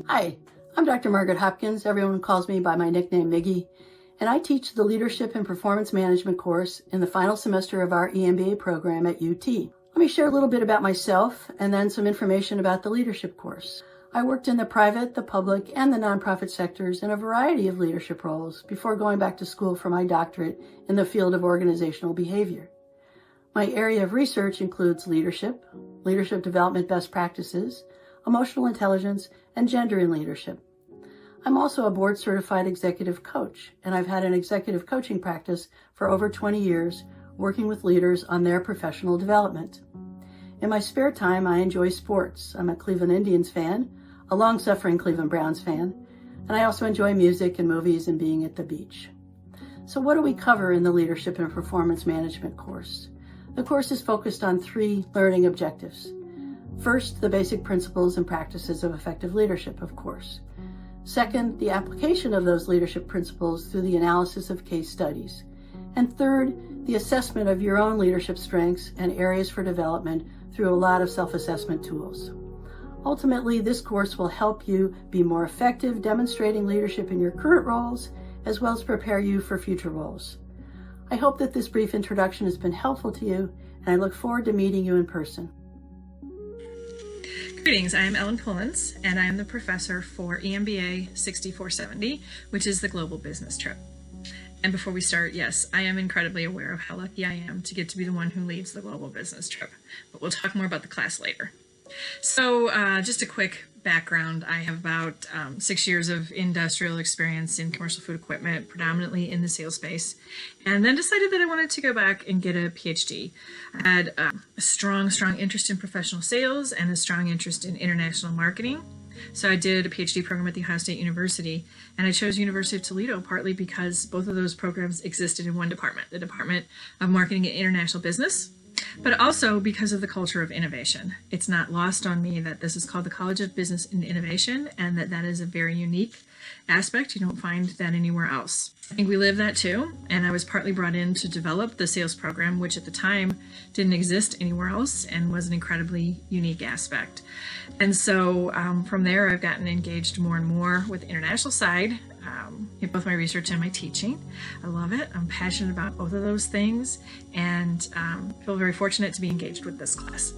Hi, I'm Dr. Margaret Hopkins. Everyone calls me by my nickname Miggy, and I teach the Leadership and Performance Management course in the final semester of our EMBA program at UT. Let me share a little bit about myself and then some information about the leadership course. I worked in the private, the public, and the nonprofit sectors in a variety of leadership roles before going back to school for my doctorate in the field of organizational behavior. My area of research includes leadership, leadership development best practices, emotional intelligence, and gender in leadership. I'm also a board-certified executive coach, and I've had an executive coaching practice for over 20 years, working with leaders on their professional development. In my spare time, I enjoy sports. I'm a Cleveland Indians fan, a long-suffering Cleveland Browns fan, and I also enjoy music and movies and being at the beach. So what do we cover in the Leadership and Performance Management course? The course is focused on 3 learning objectives. First, the basic principles and practices of effective leadership, of course. Second, the application of those leadership principles through the analysis of case studies. And third, the assessment of your own leadership strengths and areas for development through a lot of self-assessment tools. Ultimately, this course will help you be more effective demonstrating leadership in your current roles, as well as prepare you for future roles. I hope that this brief introduction has been helpful to you, and I look forward to meeting you in person. Greetings, I am Ellen Pullins, and I am the professor for EMBA 6470, which is the Global Business Trip. And before we start, yes, I am incredibly aware of how lucky I am to get to be the one who leads the Global Business Trip, but we'll talk more about the class later. So just a quick background, I have about 6 years of industrial experience in commercial food equipment, predominantly in the sales space, and then decided that I wanted to go back and get a PhD. I had a strong interest in professional sales and a strong interest in international marketing. So I did a PhD program at the Ohio State University, and I chose University of Toledo partly because both of those programs existed in one department, the Department of Marketing and International Business, but also because of the culture of innovation. It's not lost on me that this is called the College of Business and Innovation, and that is a very unique aspect. You don't find that anywhere else. I think we live that too, and I was partly brought in to develop the sales program, which at the time didn't exist anywhere else and was an incredibly unique aspect. And so from there, I've gotten engaged more and more with the international side, in both my research and my teaching. I love it. I'm passionate about both of those things, and feel very fortunate to be engaged with this class.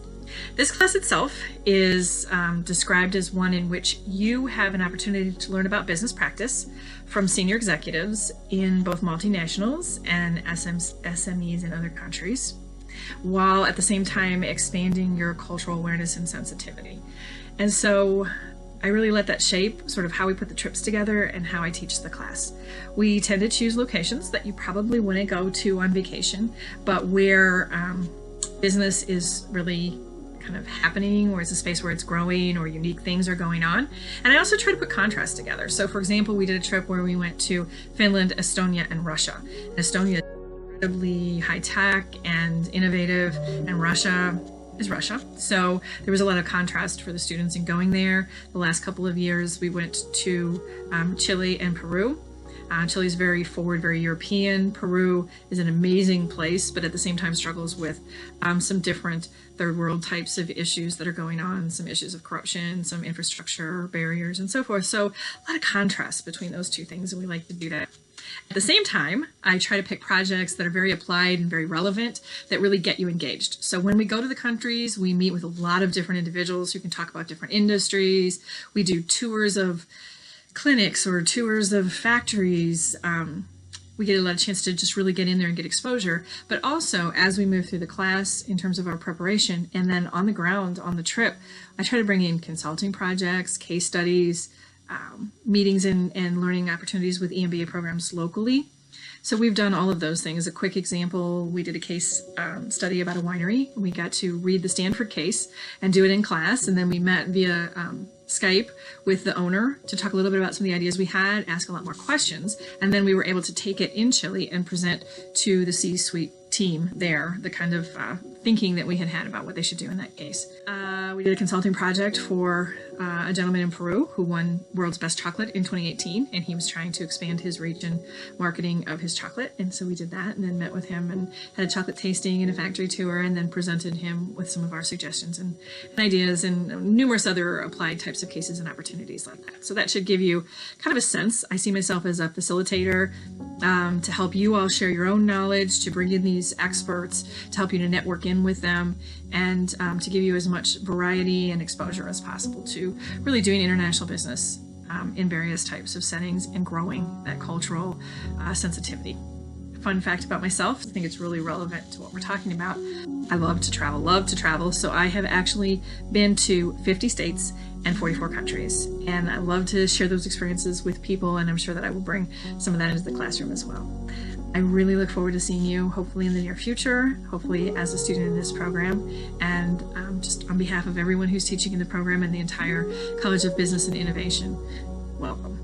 This class itself is described as one in which you have an opportunity to learn about business practice from senior executives in both multinationals and SMEs in other countries, while at the same time expanding your cultural awareness and sensitivity. And so I really let that shape sort of how we put the trips together and how I teach the class. We tend to choose locations that you probably wouldn't go to on vacation, but where business is really kind of happening, or it's a space where it's growing or unique things are going on. And I also try to put contrast together. So for example, we did a trip where we went to Finland, Estonia, and Russia. And Estonia is incredibly high tech and innovative, and Russia is Russia. So there was a lot of contrast for the students in going there. The last couple of years we went to Chile and Peru. Chile is very forward, very European. Peru is an amazing place, but at the same time struggles with some different third world types of issues that are going on, some issues of corruption, some infrastructure barriers, and so forth. So a lot of contrast between those two things, and we like to do that. At the same time, I try to pick projects that are very applied and very relevant that really get you engaged. So when we go to the countries, we meet with a lot of different individuals who can talk about different industries. We do tours of clinics or tours of factories. We get a lot of chance to just really get in there and get exposure. But also, as we move through the class in terms of our preparation, and then on the ground, on the trip, I try to bring in consulting projects, case studies, meetings and learning opportunities with EMBA programs locally. So we've done all of those things. A quick example, we did a case study about a winery. We got to read the Stanford case and do it in class, and then we met via Skype with the owner to talk a little bit about some of the ideas we had, ask a lot more questions, and then we were able to take it in Chile and present to the C-suite team there, the kind of thinking that we had about what they should do in that case. We did a consulting project for a gentleman in Peru who won World's Best Chocolate in 2018, and he was trying to expand his reach and marketing of his chocolate. And so we did that, and then met with him and had a chocolate tasting and a factory tour, and then presented him with some of our suggestions and ideas and numerous other applied types of cases and opportunities like that. So that should give you kind of a sense. I see myself as a facilitator to help you all share your own knowledge, to bring in these experts, to help you to network in with them, and to give you as much variety and exposure as possible to really doing international business in various types of settings and growing that cultural sensitivity. Fun fact about myself, I think it's really relevant to what we're talking about. I love to travel. So I have actually been to 50 states and 44 countries. And I love to share those experiences with people, and I'm sure that I will bring some of that into the classroom as well. I really look forward to seeing you, hopefully in the near future, hopefully as a student in this program, and just on behalf of everyone who's teaching in the program and the entire College of Business and Innovation, welcome.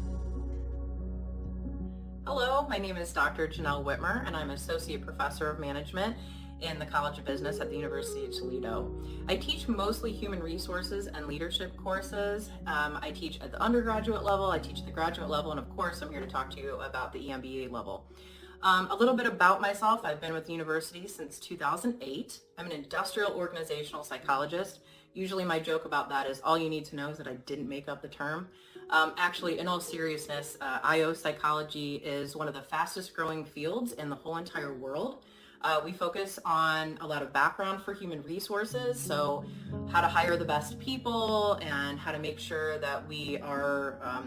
Hello, my name is Dr. Janelle Whitmer, and I'm Associate Professor of Management in the College of Business at the University of Toledo. I teach mostly human resources and leadership courses. I teach at the undergraduate level, I teach at the graduate level, and of course I'm here to talk to you about the EMBA level. A little bit about myself. I've been with the university since 2008. I'm an industrial organizational psychologist. Usually my joke about that is all you need to know is that I didn't make up the term. Actually, in all seriousness, IO psychology is one of the fastest growing fields in the whole entire world. We focus on a lot of background for human resources, so how to hire the best people and how to make sure that we are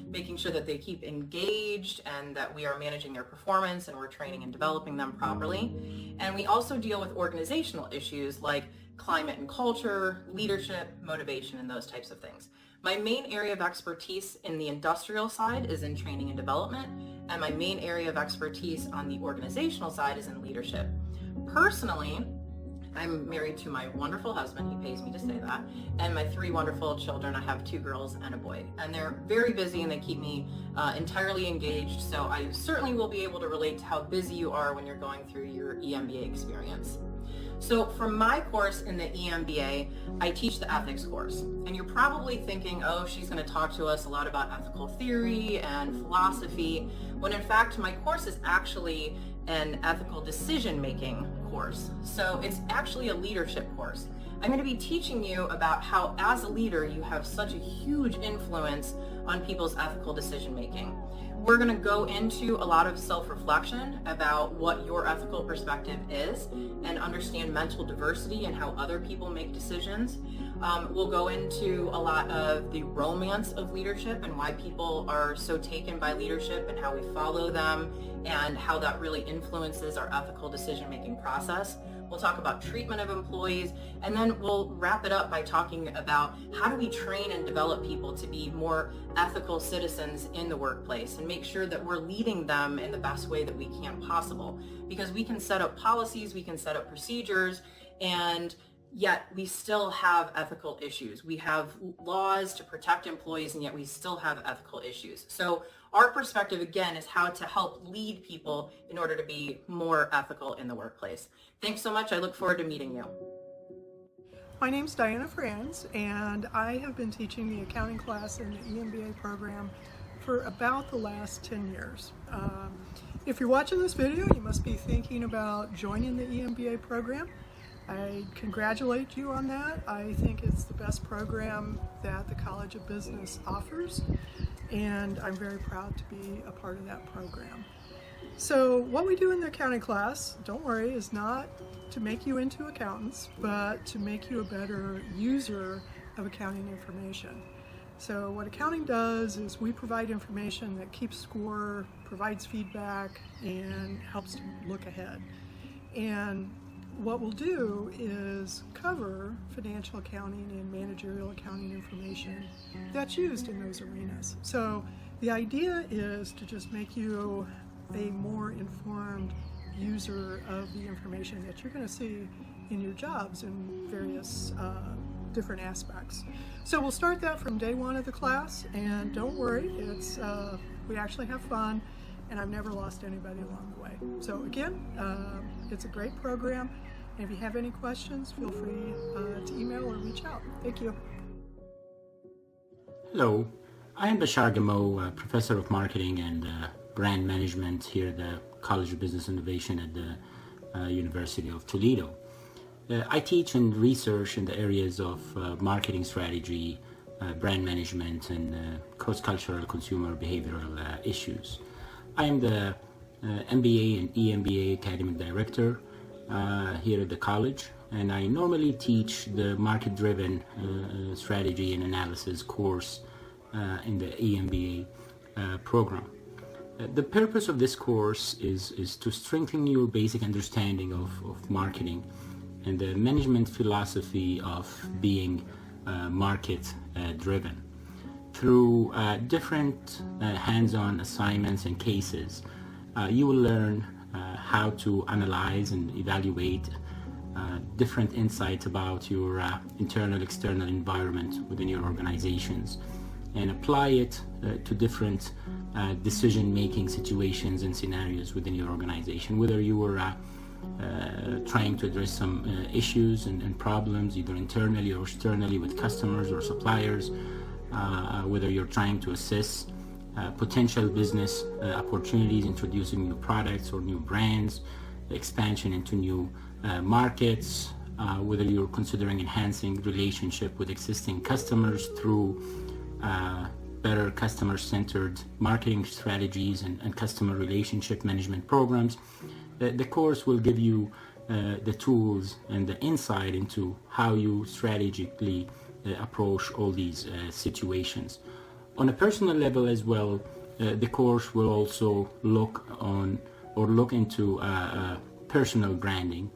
making sure that they keep engaged and that we are managing their performance and we're training and developing them properly. And we also deal with organizational issues like climate and culture, leadership, motivation, and those types of things. My main area of expertise in the industrial side is in training and development, and my main area of expertise on the organizational side is in leadership. Personally, I'm married to my wonderful husband, he pays me to say that, and my 3 wonderful children. I have 2 girls and a boy, and they're very busy and they keep me entirely engaged, so I certainly will be able to relate to how busy you are when you're going through your EMBA experience. So for my course in the EMBA, I teach the ethics course. And you're probably thinking, oh, she's going to talk to us a lot about ethical theory and philosophy, when in fact my course is actually an ethical decision-making course. So it's actually a leadership course. I'm going to be teaching you about how as a leader you have such a huge influence on people's ethical decision-making. We're going to go into a lot of self-reflection about what your ethical perspective is and understand mental diversity and how other people make decisions. We'll go into a lot of the romance of leadership and why people are so taken by leadership and how we follow them and how that really influences our ethical decision-making process. We'll talk about treatment of employees, and then we'll wrap it up by talking about how do we train and develop people to be more ethical citizens in the workplace and make sure that we're leading them in the best way that we can possible. Because we can set up policies, we can set up procedures, and yet we still have ethical issues. We have laws to protect employees, and yet we still have ethical issues. So our perspective, again, is how to help lead people in order to be more ethical in the workplace. Thanks so much. I look forward to meeting you. My name's Diana Franz, and I have been teaching the accounting class in the EMBA program for about the last 10 years. If you're watching this video, you must be thinking about joining the EMBA program. I congratulate you on that. I think it's the best program that the College of Business offers, and I'm very proud to be a part of that program. So what we do in the accounting class, don't worry, is not to make you into accountants, but to make you a better user of accounting information. So what accounting does is we provide information that keeps score, provides feedback, and helps to look ahead. And what we'll do is cover financial accounting and managerial accounting information that's used in those arenas. So the idea is to just make you a more informed user of the information that you're going to see in your jobs in various different aspects. So we'll start that from day 1 of the class, and don't worry, it's we actually have fun. and I've never lost anybody along the way. So again, it's a great program, and if you have any questions, feel free to email or reach out. Thank you. Hello, I am Bashar Gamo, Professor of Marketing and Brand Management here at the College of Business Innovation at the University of Toledo. I teach and research in the areas of marketing strategy, brand management, and cross-cultural consumer behavioral issues. I am the MBA and EMBA Academic Director here at the college, and I normally teach the market-driven strategy and analysis course in the EMBA program. The purpose of this course is to strengthen your basic understanding of marketing and the management philosophy of being market-driven. Through different hands-on assignments and cases, you will learn how to analyze and evaluate different insights about your internal, external environment within your organizations and apply it to different decision-making situations and scenarios within your organization, whether you are trying to address some issues and problems either internally or externally with customers or suppliers, whether you're trying to assess potential business opportunities, introducing new products or new brands, expansion into new markets, whether you're considering enhancing relationship with existing customers through better customer-centered marketing strategies and customer relationship management programs. The course will give you the tools and the insight into how you strategically approach all these situations. On a personal level as well, the course will also look into personal branding.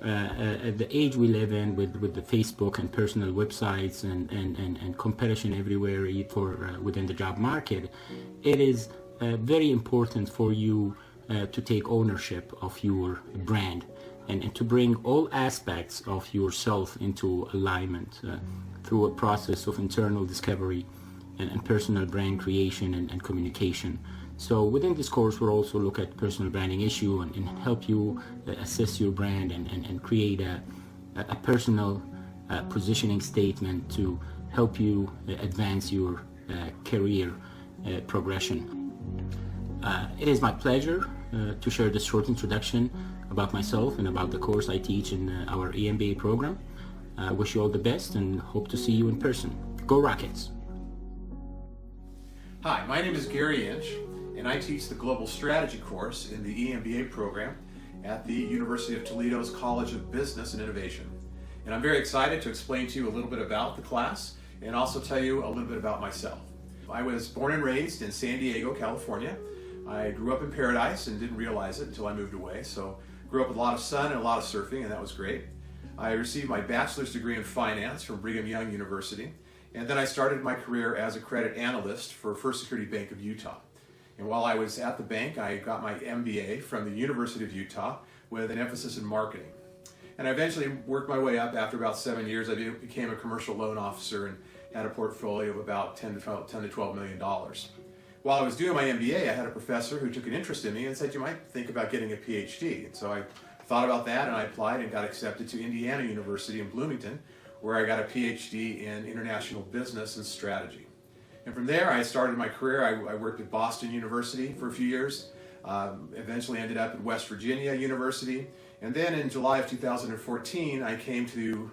At the age we live in with the Facebook and personal websites and competition everywhere within the job market, it is very important for you to take ownership of your brand and to bring all aspects of yourself into alignment through a process of internal discovery and personal brand creation and communication. So within this course, we'll also look at personal branding issue and help you assess your brand and create a personal positioning statement to help you advance your career progression. It is my pleasure to share this short introduction about myself and about the course I teach in our EMBA program. I wish you all the best and hope to see you in person. Go Rockets! Hi, my name is Gary Inch, and I teach the Global Strategy course in the EMBA program at the University of Toledo's College of Business and Innovation. And I'm very excited to explain to you a little bit about the class and also tell you a little bit about myself. I was born and raised in San Diego, California. I grew up in Paradise and didn't realize it until I moved away. So grew up with a lot of sun and a lot of surfing, and that was great. I received my bachelor's degree in finance from Brigham Young University, and then I started my career as a credit analyst for First Security Bank of Utah. And while I was at the bank, I got my MBA from the University of Utah with an emphasis in marketing. And I eventually worked my way up. After about 7 years, I became a commercial loan officer and had a portfolio of about $10 to $12 million. While I was doing my MBA, I had a professor who took an interest in me and said, you might think about getting a PhD. And so I thought about that and I applied and got accepted to Indiana University in Bloomington, where I got a PhD in international business and strategy. And from there, I started my career. I worked at Boston University for a few years, eventually ended up at West Virginia University. And then in July of 2014, I came to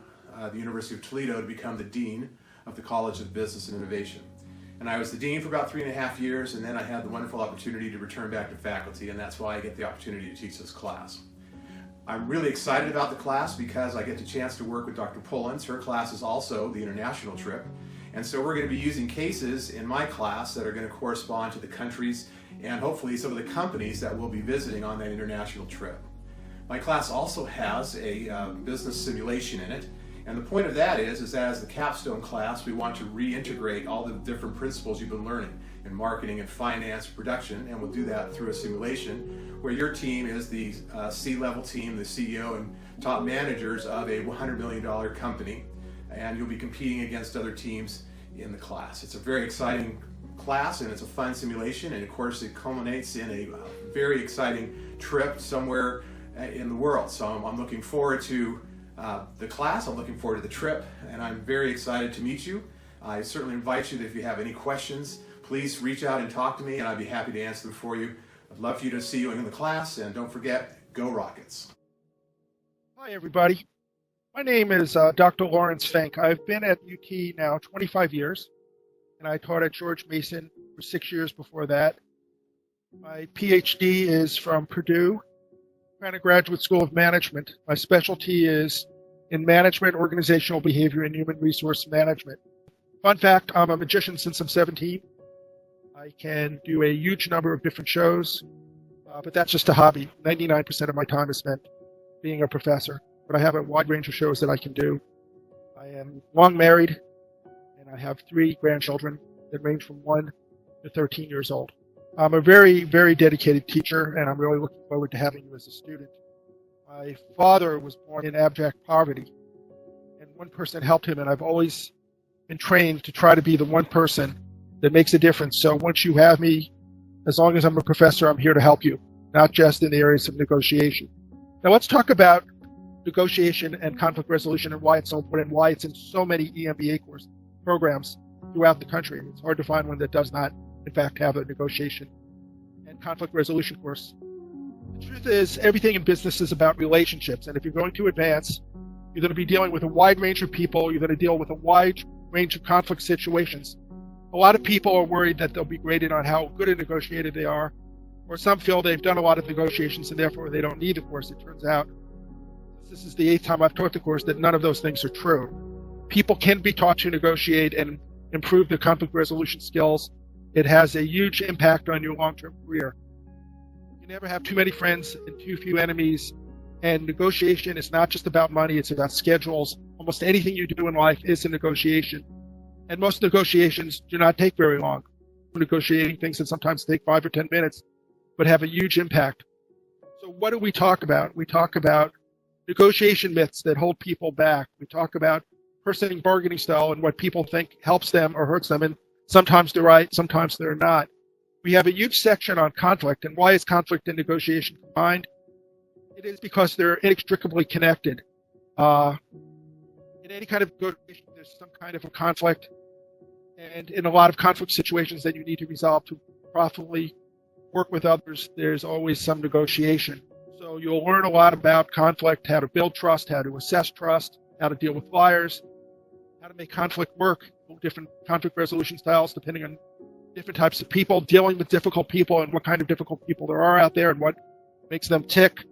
the University of Toledo to become the Dean of the College of Business and Innovation. And I was the Dean for about 3.5 years, and then I had the wonderful opportunity to return back to faculty, and that's why I get the opportunity to teach this class. I'm really excited about the class because I get the chance to work with Dr. Pullins. Her class is also the international trip. And so we're going to be using cases in my class that are going to correspond to the countries and hopefully some of the companies that we'll be visiting on that international trip. My class also has a business simulation in it. And the point of that is that as the capstone class, we want to reintegrate all the different principles you've been learning in marketing and finance, production, and we'll do that through a simulation where your team is the C-level team, the CEO and top managers of a $100 million company, and you'll be competing against other teams in the class. It's a very exciting class, and it's a fun simulation, and of course it culminates in a very exciting trip somewhere in the world. So I'm looking forward to the class, I'm looking forward to the trip, and I'm very excited to meet you. I certainly invite you that if you have any questions, please reach out and talk to me, and I'd be happy to answer them for you. I'd love for you to see you in the class, and don't forget, go Rockets. Hi, everybody. My name is Dr. Lawrence Fink. I've been at UT now 25 years, and I taught at George Mason for 6 years before that. My PhD is from Purdue, Graduate School of Management. My specialty is in management, organizational behavior, and human resource management. Fun fact, I'm a magician since I'm 17. I can do a huge number of different shows, but that's just a hobby. 99% of my time is spent being a professor, but I have a wide range of shows that I can do. I am long married, and I have 3 grandchildren that range from 1 to 13 years old. I'm a very, very dedicated teacher, and I'm really looking forward to having you as a student. My father was born in abject poverty, and one person helped him, and I've always been trained to try to be the one person that makes a difference. So once you have me, as long as I'm a professor, I'm here to help you, not just in the areas of negotiation. Now let's talk about negotiation and conflict resolution and why it's so important, why it's in so many EMBA course programs throughout the country. It's hard to find one that does not, in fact, have a negotiation and conflict resolution course. The truth is, everything in business is about relationships, and if you're going to advance, you're going to be dealing with a wide range of people, you're going to deal with a wide range of conflict situations. A lot of people are worried that they'll be graded on how good a negotiator they are, or some feel they've done a lot of negotiations and therefore they don't need the course. It turns out, this is the 8th time I've taught the course, that none of those things are true. People can be taught to negotiate and improve their conflict resolution skills. It has a huge impact on your long-term career. You never have too many friends and too few enemies, and negotiation is not just about money, it's about schedules. Almost anything you do in life is a negotiation. And most negotiations do not take very long. We're negotiating things that sometimes take 5 or 10 minutes, but have a huge impact. So what do we talk about? We talk about negotiation myths that hold people back. We talk about personal bargaining style and what people think helps them or hurts them. And sometimes they're right, sometimes they're not. We have a huge section on conflict. And why is conflict and negotiation combined? It is because they're inextricably connected. In any kind of negotiation, there's some kind of a conflict. And in a lot of conflict situations that you need to resolve to properly work with others, there's always some negotiation. So you'll learn a lot about conflict, how to build trust, how to assess trust, how to deal with liars, how to make conflict work, different conflict resolution styles depending on different types of people, dealing with difficult people and what kind of difficult people there are out there and what makes them tick,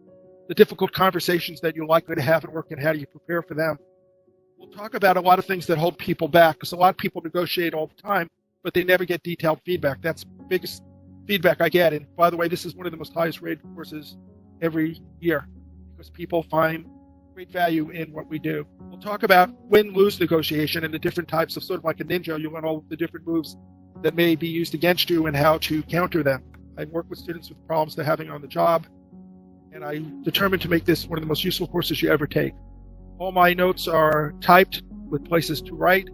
the difficult conversations that you're likely to have at work and how do you prepare for them. We'll talk about a lot of things that hold people back, because a lot of people negotiate all the time, but they never get detailed feedback. That's the biggest feedback I get. And by the way, this is one of the most highest rated courses every year, because people find great value in what we do. We'll talk about win-lose negotiation and the different types of, sort of like a ninja, you learn all of the different moves that may be used against you and how to counter them. I work with students with problems they're having on the job, and I'm determined to make this one of the most useful courses you ever take. All my notes are typed with places to write,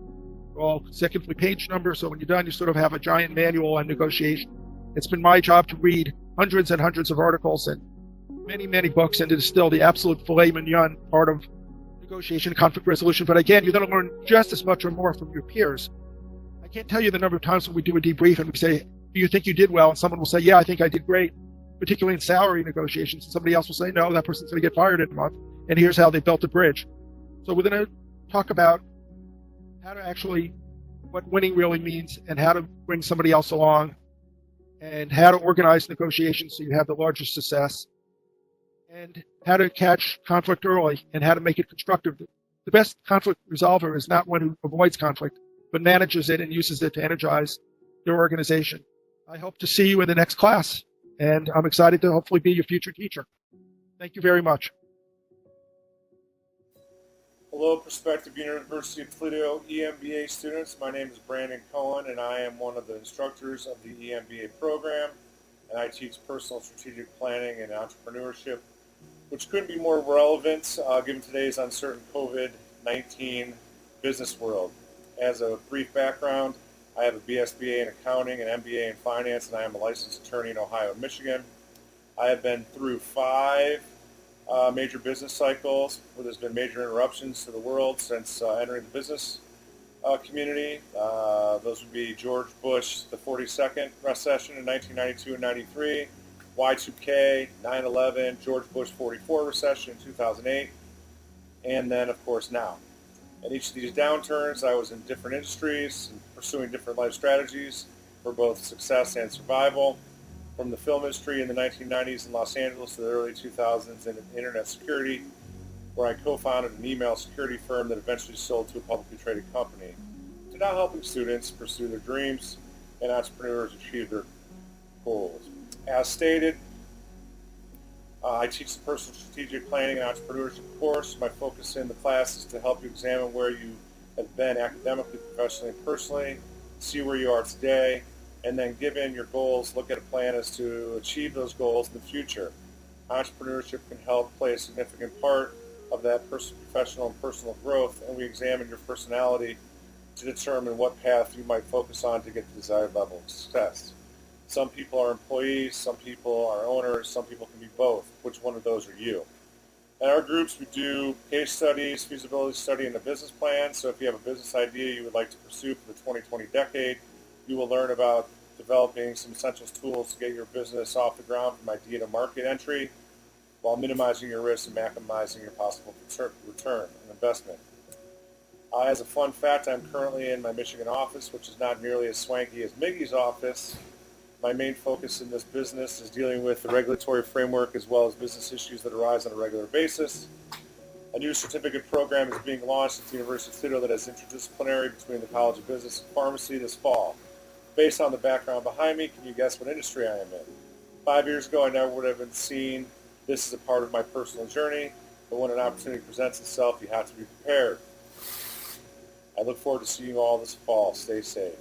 all consecutively page numbers, so when you're done, you sort of have a giant manual on negotiation. It's been my job to read hundreds and hundreds of articles and many, many books, and to distill the absolute filet mignon part of negotiation and conflict resolution. But again, you're going to learn just as much or more from your peers. I can't tell you the number of times when we do a debrief and we say, do you think you did well? And someone will say, yeah, I think I did great, particularly in salary negotiations. And somebody else will say, no, that person's going to get fired in a month, and here's how they built a bridge. So we're going to talk about how to actually, what winning really means, and how to bring somebody else along, and how to organize negotiations so you have the largest success, and how to catch conflict early, and how to make it constructive. The best conflict resolver is not one who avoids conflict, but manages it and uses it to energize their organization. I hope to see you in the next class, and I'm excited to hopefully be your future teacher. Thank you very much. Hello, prospective University of Toledo EMBA students. My name is Brandon Cohen, and I am one of the instructors of the EMBA program, and I teach personal strategic planning and entrepreneurship, which couldn't be more relevant given today's uncertain COVID-19 business world. As a brief background, I have a BSBA in accounting, an MBA in finance, and I am a licensed attorney in Ohio and Michigan. I have been through 5 major business cycles where there's been major interruptions to the world since entering the business community. Those would be George Bush, the 42nd recession in 1992 and 93, Y2K, 9/11, George Bush 44 recession in 2008, and then, of course, now. In each of these downturns, I was in different industries and pursuing different life strategies for both success and survival. From the film industry in the 1990s in Los Angeles to the early 2000s in internet security, where I co-founded an email security firm that eventually sold to a publicly traded company, to now helping students pursue their dreams and entrepreneurs achieve their goals. As stated, I teach the personal strategic planning and entrepreneurship course. My focus in the class is to help you examine where you have been academically, professionally, and personally, see where you are today, and then given your goals, look at a plan as to achieve those goals in the future. Entrepreneurship can help play a significant part of that professional and personal growth, and we examine your personality to determine what path you might focus on to get the desired level of success. Some people are employees, some people are owners, some people can be both. Which one of those are you? In our groups, we do case studies, feasibility study, and a business plan. So if you have a business idea you would like to pursue for the 2020 decade, you will learn about developing some essential tools to get your business off the ground from idea to market entry while minimizing your risk and maximizing your possible return on investment. As a fun fact, I'm currently in my Michigan office, which is not nearly as swanky as Miggy's office. My main focus in this business is dealing with the regulatory framework as well as business issues that arise on a regular basis. A new certificate program is being launched at the University of Toledo that is interdisciplinary between the College of Business and Pharmacy this fall. Based on the background behind me, can you guess what industry I am in? 5 years ago, I never would have seen this as a part of my personal journey, but when an opportunity presents itself, you have to be prepared. I look forward to seeing you all this fall. Stay safe.